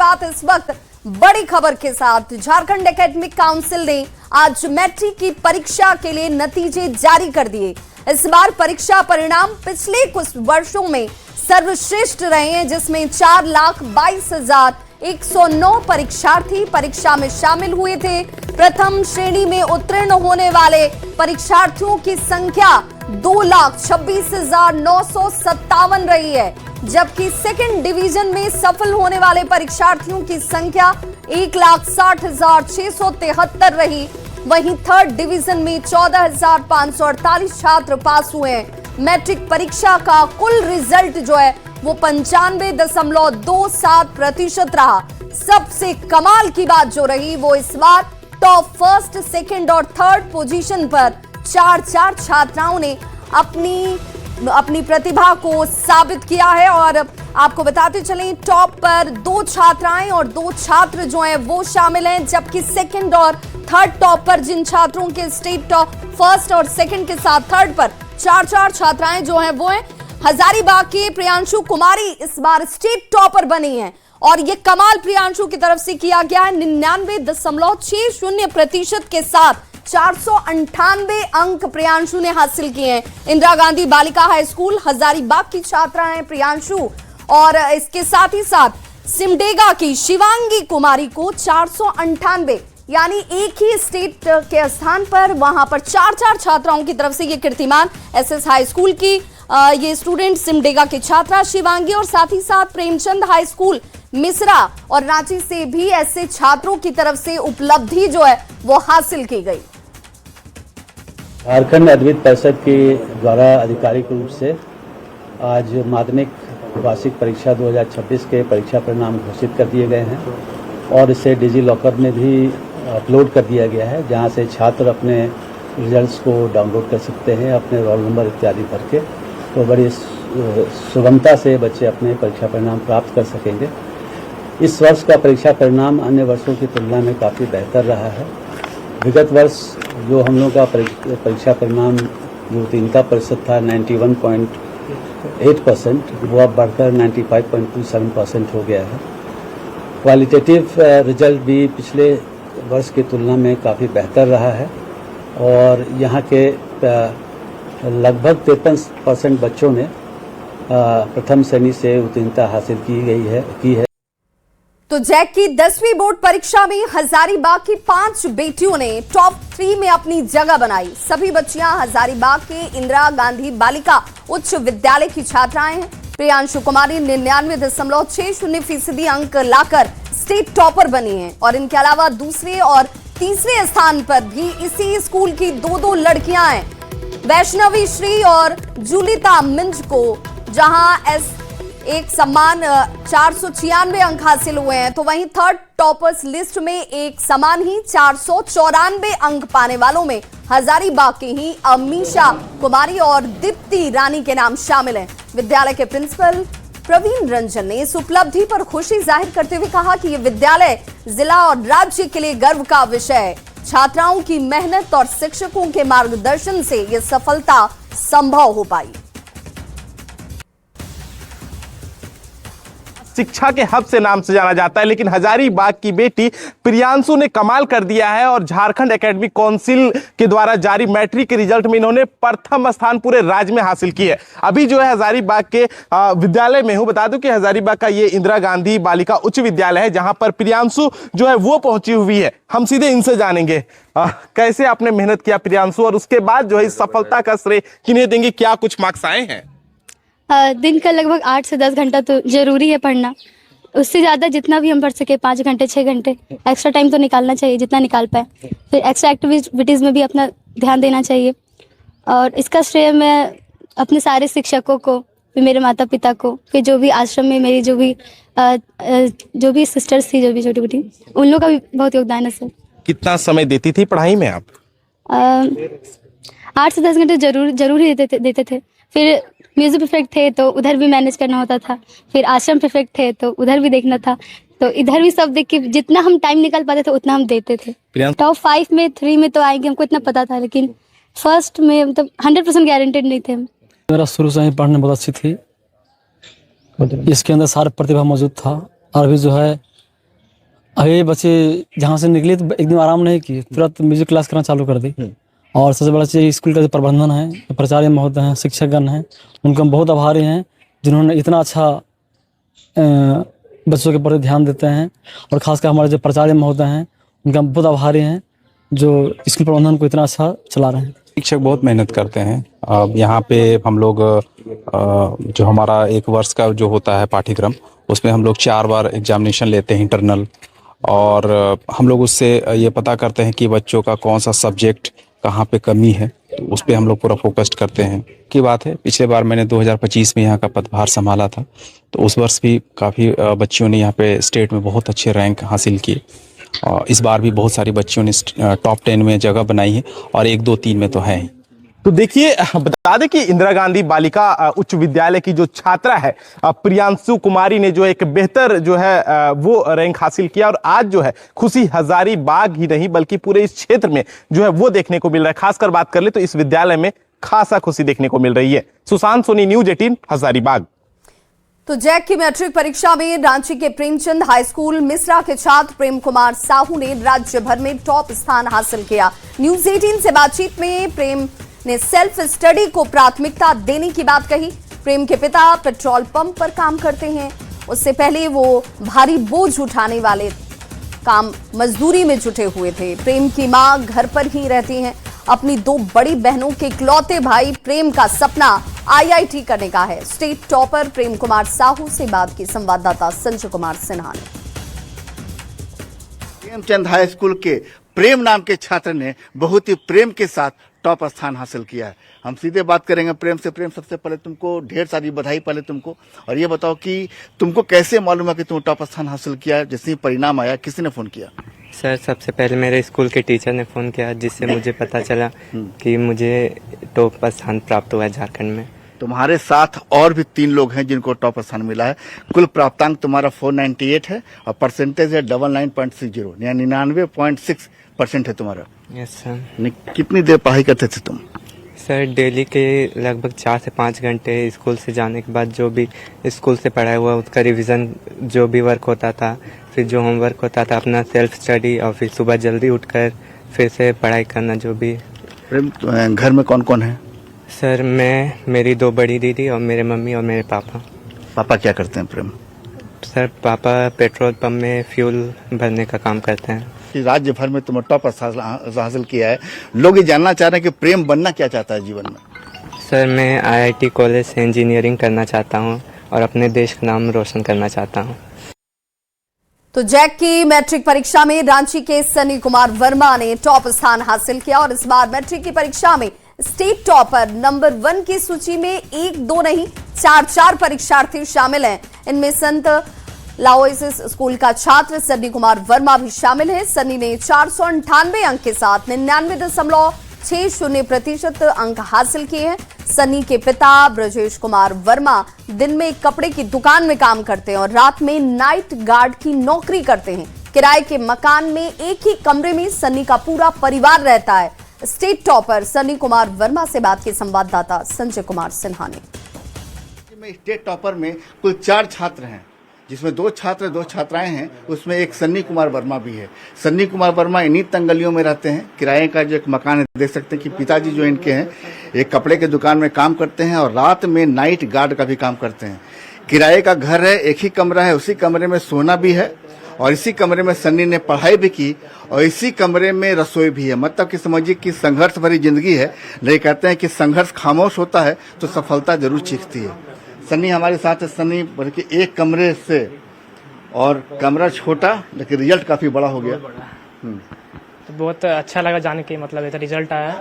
शुरुआत इस वक्त बड़ी खबर के साथ। झारखंड एकेडमिक काउंसिल ने आज मैट्रिक की परीक्षा के लिए नतीजे जारी कर दिए। इस बार परीक्षा परिणाम पिछले कुछ वर्षों में सर्वश्रेष्ठ रहे हैं, जिसमें 4,22,109 परीक्षार्थी परीक्षा में शामिल हुए थे। प्रथम श्रेणी में उत्तीर्ण होने वाले परीक्षार्थियों की संख्या 2,26,957 रही है, जबकि सेकंड डिवीजन में सफल होने वाले परीक्षार्थियों की संख्या 1,60,673 रही। वहीं थर्ड डिवीजन में 14,548 छात्र पास हुए हैं। मैट्रिक परीक्षा का कुल रिजल्ट जो है वो 95.27% रहा। सबसे कमाल की बात जो रही वो इस बार टॉप फर्स्ट, सेकंड और थर्ड पोजीशन पर चार छात्राओं ने अपनी प्रतिभा को साबित किया है। और आपको बताते चलें, टॉप पर 2 छात्राएं और 2 छात्र जो हैं वो शामिल हैं, जबकि सेकंड और थर्ड टॉप पर जिन छात्रों के स्टेट टॉप फर्स्ट और सेकंड के साथ थर्ड पर 4 छात्राएं जो हैं वो हैं हजारीबाग की प्रियांशु कुमारी इस बार स्टेट टॉपर बनी हैं। और ये कमाल प्रियांशु की तरफ से किया गया है। 99.60% के साथ 498 अंक प्रियांशु ने हासिल किए हैं। इंदिरा गांधी बालिका हाई स्कूल हजारीबाग की छात्रा हैं प्रियांशु, और इसके साथ ही साथ सिमडेगा की शिवांगी कुमारी को 498, यानी एक ही स्टेट के स्थान पर वहां पर 4 छात्राओं की तरफ से ये कीर्तिमान। एसएस हाई स्कूल की ये स्टूडेंट सिमडेगा की छात्रा शिवांगी, और साथ ही साथ प्रेमचंद हाई स्कूल मिश्रा और रांची से भी ऐसे छात्रों की तरफ से उपलब्धि जो है वो हासिल की गई। झारखंड अद्वित परिषद के द्वारा आधिकारिक रूप से आज माध्यमिक वार्षिक परीक्षा 2026 के परीक्षा परिणाम घोषित कर दिए गए हैं, और इसे डिजी लॉकर में भी अपलोड कर दिया गया है, जहां से छात्र अपने रिजल्ट्स को डाउनलोड कर सकते हैं अपने रोल नंबर इत्यादि भर के। तो बड़ी सुगमता से बच्चे अपने परीक्षा परिणाम प्राप्त कर सकेंगे। इस वर्ष का परीक्षा परिणाम अन्य वर्षों की तुलना में काफ़ी बेहतर रहा है। विगत वर्ष जो हम लोगों का परीक्षा परिणाम जो उत्तीर्णता प्रतिशत था 91.8%, वो अब बढ़कर 95.27% हो गया है। क्वालिटेटिव रिजल्ट भी पिछले वर्ष की तुलना में काफ़ी बेहतर रहा है, और यहाँ के लगभग 53% बच्चों ने प्रथम श्रेणी से उत्तीर्णता हासिल की है। तो जैक की 10वीं बोर्ड परीक्षा में हजारीबाग की 5 बेटियों ने टॉप 3 में अपनी जगह बनाई। सभी बच्चियां हजारीबाग के इंदिरा गांधी बालिका उच्च विद्यालय की छात्राएं हैं। प्रियांशु कुमारी 99.60% अंक लाकर स्टेट टॉपर बनी हैं, और इनके अलावा दूसरे और तीसरे स्थान पर भी इसी स्कूल की 2 लड़कियां हैं, वैष्णवी श्री और जूलिता मिंज को, जहां एक समान 496 अंक हासिल हुए हैं। तो वहीं थर्ड टॉपर्स लिस्ट में एक समान ही 494 अंक पाने वालों में हजारीबाग की ही अमीशा कुमारी और दीप्ति रानी के नाम शामिल हैं। विद्यालय के प्रिंसिपल प्रवीण रंजन ने इस उपलब्धि पर खुशी जाहिर करते हुए कहा कि ये विद्यालय जिला और राज्य के लिए गर्व का विषय है। छात्राओं की मेहनत और शिक्षकों के मार्गदर्शन से ये सफलता संभव हो पाई। शिक्षा के हब से नाम से जाना जाता है, लेकिन हजारीबाग की बेटी प्रियांशु ने कमाल कर दिया है, और झारखंड एकेडमिक काउंसिल के द्वारा जारी मैट्रिक के रिजल्ट में इन्होंने प्रथम स्थान पूरे राज्य में हासिल की है। अभी जो है हजारीबाग के विद्यालय में हूँ। बता दूं कि हजारीबाग का ये इंदिरा गांधी बालिका उच्च विद्यालय है, जहां पर प्रियांशु जो है वो पहुंची हुई है। हम सीधे इनसे जानेंगे कैसे आपने मेहनत किया प्रियांशु, और उसके बाद जो है इस सफलता का श्रेय किन्हें देंगे, क्या कुछ मार्क्स आए हैं? दिन का लगभग 8 से 10 घंटा तो जरूरी है पढ़ना। उससे ज़्यादा जितना भी हम पढ़ सके, 5 घंटे 6 घंटे एक्स्ट्रा टाइम तो निकालना चाहिए जितना निकाल पाए। फिर एक्स्ट्रा एक्टिविटीज़ में भी अपना ध्यान देना चाहिए, और इसका श्रेय मैं अपने सारे शिक्षकों को, फिर मेरे माता पिता को, फिर जो भी आश्रम में मेरी जो भी सिस्टर्स थी, जो भी छोटी छोटी, उन लोगों का भी बहुत योगदान है सर। कितना समय देती थी पढ़ाई में आप? 8 से 10 घंटे जरूर ही देते थे। फिर म्यूजिक परफेक्ट थे तो उधर भी मैनेज करना होता था, फिर आश्रम परफेक्ट थे तो उधर भी देखना था, तो इधर भी सब देख के जितना हम टाइम निकाल पाते थे उतना हम देते थे। टॉप 5 में 3 में तो आएंगे हमको इतना पता था, लेकिन फर्स्ट में मतलब 100% गारंटेड नहीं थे। मेरा शुरू से ही पढ़ने बहुत अच्छी थी, इसके अंदर सारा प्रतिभा मौजूद था, और भी जो है अभी बच्चे जहाँ से निकले तो एक दिन आराम नहीं किए, तुरंत म्यूजिक क्लास करना चालू कर दी। और सबसे बड़ा चीज़ स्कूल का जो प्रबंधन है, प्राचार्य महोदय हैं, शिक्षकगण हैं, उनके हम बहुत आभारी हैं जिन्होंने इतना अच्छा बच्चों के प्रति ध्यान देते हैं। और खासकर हमारे जो प्राचार्य महोदय हैं उनके हम बहुत आभारी हैं जो स्कूल प्रबंधन को इतना अच्छा चला रहे हैं। शिक्षक बहुत मेहनत करते हैं। अब यहाँ पे हम लोग जो हमारा एक वर्ष का जो होता है पाठ्यक्रम, उसमें हम लोग 4 बार एग्जामिनेशन लेते हैं इंटरनल, और हम लोग उससे ये पता करते हैं कि बच्चों का कौन सा सब्जेक्ट कहाँ पे कमी है, तो उस पर हम लोग पूरा फोकस्ड करते हैं। की बात है, पिछले बार मैंने 2025 में यहाँ का पदभार संभाला था, तो उस वर्ष भी काफ़ी बच्चियों ने यहाँ पे स्टेट में बहुत अच्छे रैंक हासिल किए। और इस बार भी बहुत सारी बच्चियों ने टॉप 10 में जगह बनाई है, और 1, 2, 3 में तो है ही। तो देखिए, बता दें कि इंदिरा गांधी बालिका उच्च विद्यालय की जो छात्रा है प्रियांशु कुमारी ने जो एक बेहतर जो है वो रैंक हासिल किया, और आज जो है खुशी हजारीबाग ही नहीं बल्कि पूरे इस क्षेत्र में जो है वो देखने को मिल रहा है। खासकर बात कर ले तो इस विद्यालय में खासा खुशी देखने को मिल रही है। सुशांत सोनी, न्यूज़ 18, हजारीबाग। तो जैक की मैट्रिक परीक्षा में रांची के प्रेमचंद हाई स्कूल मिश्रा के छात्र प्रेम कुमार साहू ने राज्य भर में टॉप स्थान हासिल किया। न्यूज़ 18 से बातचीत में प्रेम ने सेल्फ स्टडी को प्राथमिकता देने की बात कही। प्रेम के पिता पेट्रोल पंप पर काम करते हैं, उससे पहले वो भारी बोझ उठाने वाले काम मजदूरी में जुटे हुए थे। प्रेम की मां घर पर ही रहती हैं। अपनी 2 बड़ी बहनों के इकलौते भाई प्रेम का सपना IIT करने का है। स्टेट टॉपर प्रेम कुमार साहू से बात की संवाददाता संजय कुमार सिन्हा ने। प्रेमचंद हाई स्कूल के प्रेम नाम के छात्र ने बहुत ही प्रेम के साथ टॉप स्थान हासिल किया है। हम सीधे बात करेंगे प्रेम से। प्रेम, सबसे पहले तुमको ढेर सारी बधाई पहले तुमको, और ये बताओ कि तुमको कैसे मालूम है कि तुम टॉप स्थान हासिल किया? जैसे ही परिणाम आया किसी ने फोन किया? सर, सबसे पहले मेरे स्कूल के टीचर ने फ़ोन किया, जिससे मुझे पता चला कि मुझे टॉप स्थान प्राप्त हुआ है झारखंड में। तुम्हारे साथ और भी 3 लोग हैं जिनको टॉप स्थान मिला है। कुल प्राप्तांक तुम्हारा 498 है और परसेंटेज है 99.60, यानी 99.6% है तुम्हारा। Yes sir. कितनी देर पढ़ाई करते थे तुम? सर, डेली के लगभग 4 से 5 घंटे स्कूल से जाने के बाद जो भी स्कूल से पढ़ाया हुआ उसका रिवीजन जो भी वर्क होता था, फिर जो होमवर्क होता था अपना सेल्फ स्टडी, और फिर सुबह जल्दी उठकर फिर से पढ़ाई करना जो भी। प्रेम, घर में कौन कौन है? सर, मैं, मेरी 2 बड़ी दीदी और मेरे मम्मी और मेरे पापा। पापा क्या करते हैं प्रेम? सर, पापा पेट्रोल पंप में फ्यूल भरने का काम करते हैं। कि राज्य भर में तुमने टॉप हासिल किया है, लोग ये जानना चाह रहे हैं कि प्रेम बनना क्या चाहता है जीवन में? सर, मैं IIT कॉलेज से इंजीनियरिंग करना चाहता हूँ और अपने देश का नाम रोशन करना चाहता हूँ। तो जैक की मैट्रिक परीक्षा में रांची के सनी कुमार वर्मा ने टॉप स्थान हासिल किया, और इस बार मैट्रिक की परीक्षा में स्टेट टॉपर नंबर 1 की सूची में 1, 2 नहीं 4 परीक्षार्थी शामिल हैं। इनमें संत लाओइसिस स्कूल का छात्र सनी कुमार वर्मा भी शामिल है। सनी ने 498 अंक के साथ 99.60% अंक हासिल किए हैं। सनी के पिता ब्रजेश कुमार वर्मा दिन में कपड़े की दुकान में काम करते हैं और रात में नाइट गार्ड की नौकरी करते हैं। किराए के मकान में एक ही कमरे में सनी का पूरा परिवार रहता है। स्टेट टॉपर सनी कुमार वर्मा से बात की संवाददाता संजय कुमार सिन्हा ने। स्टेट टॉपर में कुल 4 छात्र हैं, जिसमें 2 छात्र 2 छात्राएं हैं। उसमें एक सन्नी कुमार वर्मा भी है। सन्नी कुमार वर्मा इन्हीं तंगलियों में रहते हैं। किराए का जो एक मकान है, देख सकते हैं कि पिताजी जो इनके हैं एक कपड़े के दुकान में काम करते हैं और रात में नाइट गार्ड का भी काम करते हैं। किराए का घर है, एक ही कमरा है, उसी कमरे में सोना भी है और इसी कमरे में सन्नी ने पढ़ाई भी की और इसी कमरे में रसोई भी है। मतलब कि समझिए कि संघर्ष भरी जिंदगी है, लेकिन कहते हैं कि संघर्ष खामोश होता है तो सफलता जरूर चीखती है। सन्नी हमारे साथ है। सन्नी, बल्कि एक कमरे से, और कमरा छोटा लेकिन रिजल्ट काफी बड़ा हो गया। तो बहुत अच्छा लगा जाने के, मतलब ऐसा रिजल्ट आया,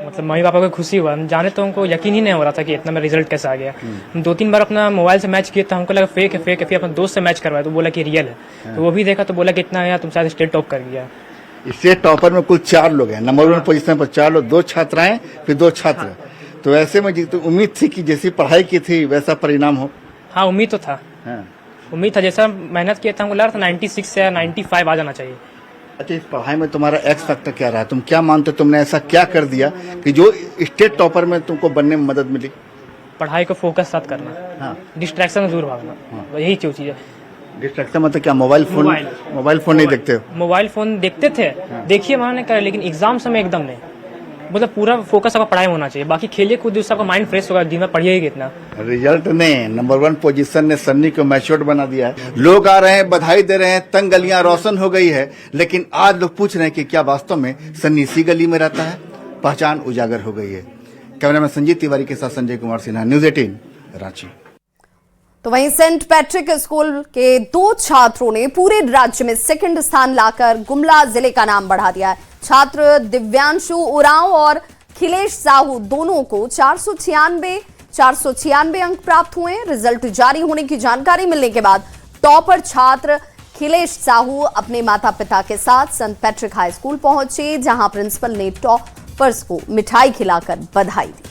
मतलब मम्मी पापा को खुशी हुआ। हम जाने तो उनको यकीन ही नहीं हो रहा था कि इतना मेरा रिजल्ट कैसे आ गया। हम 2-3 बार अपना मोबाइल से मैच किए तो हमको लगा फेक है। फिर अपने दोस्त से मैच करवाया तो बोला कि रियल है, तो वो भी देखा तो बोला कि इतना है, तुम शायद स्टेट टॉप कर गया। स्टेट टॉपर में कुल 4 लोग हैं, नंबर 1 पोजीशन पर 4 लोग, 2 छात्राएं फिर 2 छात्र। तो ऐसे में तो उम्मीद थी कि जैसी पढ़ाई की थी वैसा परिणाम हो? हाँ, उम्मीद तो था। उम्मीद था, जैसा मेहनत किया था हमको लग रहा था 96 से 95 आ जाना चाहिए। अच्छा, इस पढ़ाई में तुम्हारा एक्स फैक्टर क्या रहा? तुम क्या मानते हो, तुमने ऐसा क्या कर दिया कि जो स्टेट टॉपर में तुमको बनने में मदद मिली? पढ़ाई को फोकस साथ करना, डिस्ट्रैक्शन से दूर भागना, यही चीज है। डिस्ट्रैक्शन मतलब क्या, मोबाइल फोन नहीं देखते हो? मोबाइल फोन देखते थे, देखिए वहाँ ने कहा, लेकिन एग्जाम समय एकदम नहीं। मतलब पूरा फोकस आपका पढ़ाई में होना चाहिए, बाकी खेलिए कूदिए उससे आपका माइंड फ्रेश होगा, दिन में पढ़िए कितना। रिजल्ट ने नंबर 1 पोजीशन ने सन्नी को मैच्योर्ड बना दिया है। लोग आ रहे हैं, बधाई दे रहे हैं, तंग गलियां रोशन हो गई है। लेकिन आज लोग पूछ रहे हैं कि क्या वास्तव में सन्नी इसी गली में रहता है? पहचान उजागर हो गई है। कैमरामैन संजीत तिवारी के साथ संजय कुमार सिन्हा, न्यूज 18 रांची। तो वहीं सेंट पैट्रिक स्कूल के 2 छात्रों ने पूरे राज्य में सेकंड स्थान लाकर गुमला जिले का नाम बढ़ा दिया है। छात्र दिव्यांशु उरांव और खिलेश साहू दोनों को 496 अंक प्राप्त हुए। रिजल्ट जारी होने की जानकारी मिलने के बाद टॉपर छात्र खिलेश साहू अपने माता पिता के साथ सेंट पैट्रिक हाई स्कूल पहुंचे, जहां प्रिंसिपल ने टॉपर्स को मिठाई खिलाकर बधाई दी।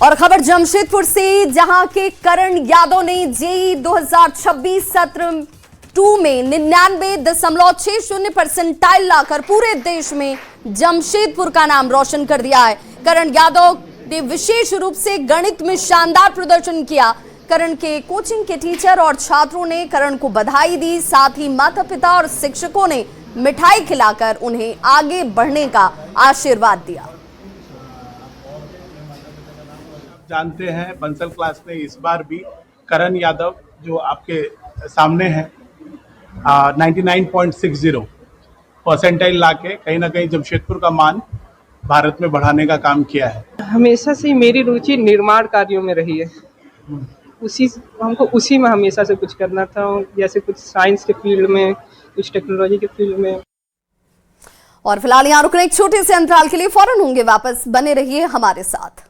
और खबर जमशेदपुर से, जहां के करण यादव ने जेईई 2026 सत्र 2 में 99.60 परसेंटाइल लाकर पूरे देश में जमशेदपुर का नाम रोशन कर दिया है। करण यादव ने विशेष रूप से गणित में शानदार प्रदर्शन किया। करण के कोचिंग के टीचर और छात्रों ने करण को बधाई दी, साथ ही माता पिता और शिक्षकों ने मिठाई खिलाकर उन्हें आगे बढ़ने का आशीर्वाद दिया। जानते हैं बंसल क्लास ने इस बार भी करण यादव जो आपके सामने है 99.60 परसेंटाइल लाके कहीं ना कहीं जमशेदपुर का मान भारत में बढ़ाने का काम किया है। हमेशा से मेरी रुचि निर्माण कार्यों में रही है, हमको उसी में हमेशा से कुछ करना था, जैसे कुछ साइंस के फील्ड में, कुछ टेक्नोलॉजी के फील्ड में। और फिलहाल यहाँ रुकने एक छोटे से अंतराल के लिए, फौरन होंगे वापस, बने रहिए हमारे साथ।